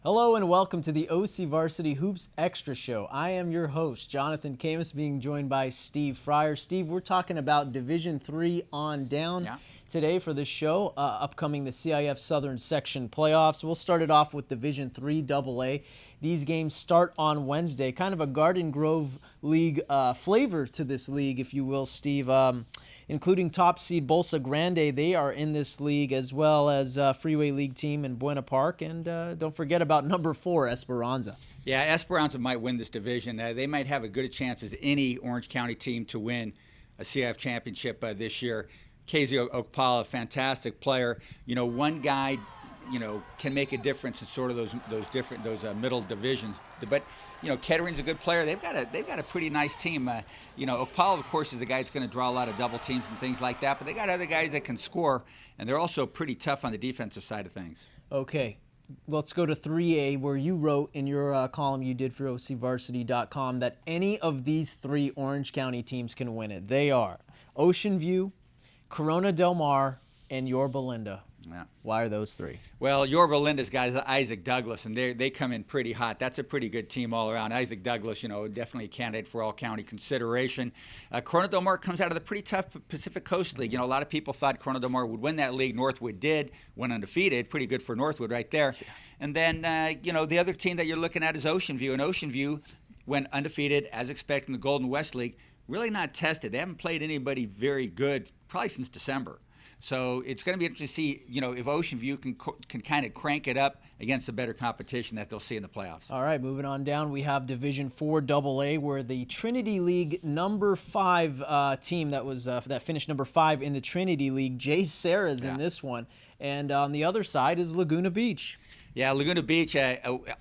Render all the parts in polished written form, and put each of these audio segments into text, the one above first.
Hello and welcome to the OCVarsity Hoops Extra Show. I am your host, Jonathan Khamis, being joined by Steve Fryer. Steve, we're talking about Division III on down today for this show, upcoming the CIF Southern Section playoffs. We'll start it off with Division III AA. These games start on Wednesday, kind of a Garden Grove League flavor to this league, if you will, Steve. Including top seed Bolsa Grande, they are in this league, as well as Freeway League team in Buena Park, and don't forget about number 4, Esperanza. Yeah, Esperanza might win this division. They might have as good a chance as any Orange County team to win a CIF championship this year. KZ Okpala, fantastic player. You know, one guy, you know, can make a difference in sort of those middle divisions. But you know, Kettering's a good player. They've got a pretty nice team. You know, Okpala, of course, is a guy that's going to draw a lot of double teams and things like that. But they got other guys that can score, and they're also pretty tough on the defensive side of things. Okay, let's go to 3A, where you wrote in your column you did for OCVarsity.com that any of these 3 Orange County teams can win it. They are Ocean View, Corona Del Mar, and Yorba Linda. Yeah. Why are those 3? Well, Yorba Linda's got Isaac Douglas, and they come in pretty hot. That's a pretty good team all around. Isaac Douglas, you know, definitely a candidate for all-county consideration. Corona Del Mar comes out of the pretty tough Pacific Coast League. You know, a lot of people thought Corona Del Mar would win that league. Northwood did, went undefeated. Pretty good for Northwood right there. And then, you know, the other team that you're looking at is Ocean View, and Ocean View went undefeated, as expected, in the Golden West League. Really not tested. They haven't played anybody very good probably since December. So it's going to be interesting to see, you know, if Ocean View can kind of crank it up against the better competition that they'll see in the playoffs. All right, moving on down, we have Division IV AA, where the Trinity League number 5 team that finished number 5 in the Trinity League, Jay Sarah's in this one, and on the other side is Laguna Beach. Yeah, Laguna Beach,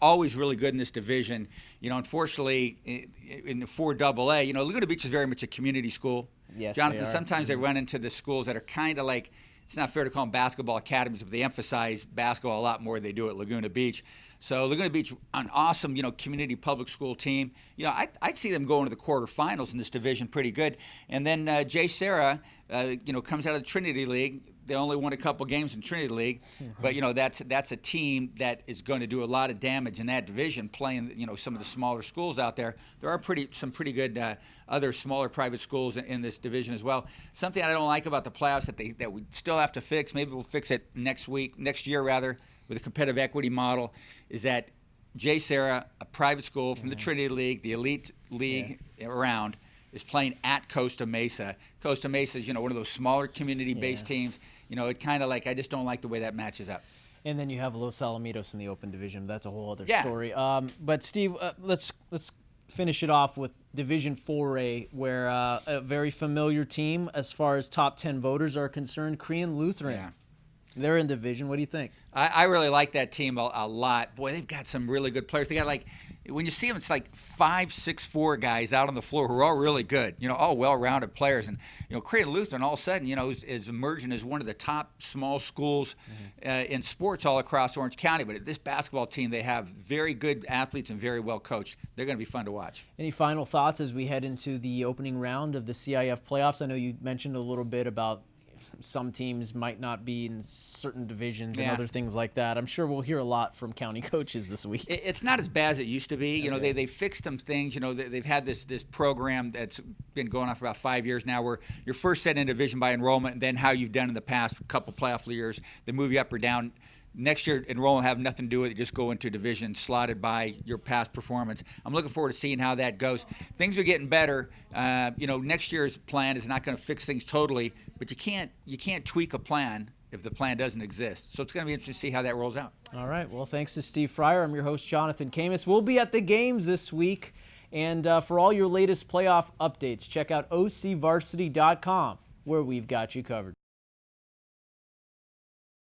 always really good in this division. You know, unfortunately, in the 4AA, you know, Laguna Beach is very much a community school. Yes, Jonathan, sometimes they run into the schools that are kind of like, it's not fair to call them basketball academies, but they emphasize basketball a lot more than they do at Laguna Beach. So Laguna Beach, an awesome, you know, community public school team. You know, I'd see them going to the quarterfinals in this division pretty good. And then Jay Sarah, you know, comes out of the Trinity League. They only won a couple games in Trinity League, but you know that's a team that is going to do a lot of damage in that division, playing, you know, some of the smaller schools out there. There are some pretty good other smaller private schools in this division as well. Something I don't like about the playoffs that we still have to fix. Maybe we'll fix it next year rather, with a competitive equity model, is that Jay Sarah, a private school from the Trinity League, the elite league around, is playing at Costa Mesa. Costa Mesa is, you know, one of those smaller community-based teams. You know, it kind of like, I just don't like the way that matches up. And then you have Los Alamitos in the open division. That's a whole other story. But Steve, let's finish it off with Division 4A, where a very familiar team as far as top 10 voters are concerned, Korean Lutheran. Yeah. They're in division. What do you think? I really like that team a lot. Boy, they've got some really good players. They got, like, when you see them, it's like 5'6'4" guys out on the floor who are all really good, you know, all well-rounded players. And, you know, Korean Lutheran all of a sudden, you know, is emerging as one of the top small schools in sports all across Orange County. But this basketball team, they have very good athletes and very well coached. They're going to be fun to watch. Any final thoughts as we head into the opening round of the CIF playoffs? I know you mentioned a little bit about some teams might not be in certain divisions and other things like that. I'm sure we'll hear a lot from county coaches this week. It's not as bad as it used to be. You know, they fixed some things. You know, they've had this program that's been going on for about 5 years now, where you're first set in division by enrollment, and then how you've done in the past couple playoff years. They move you up or down. Next year, enrollment will have nothing to do with it. Just go into a division slotted by your past performance. I'm looking forward to seeing how that goes. Things are getting better. You know, next year's plan is not going to fix things totally, but you can't tweak a plan if the plan doesn't exist. So it's going to be interesting to see how that rolls out. All right. Well, thanks to Steve Fryer. I'm your host, Jonathan Khamis. We'll be at the games this week. And for all your latest playoff updates, check out OCVarsity.com, where we've got you covered.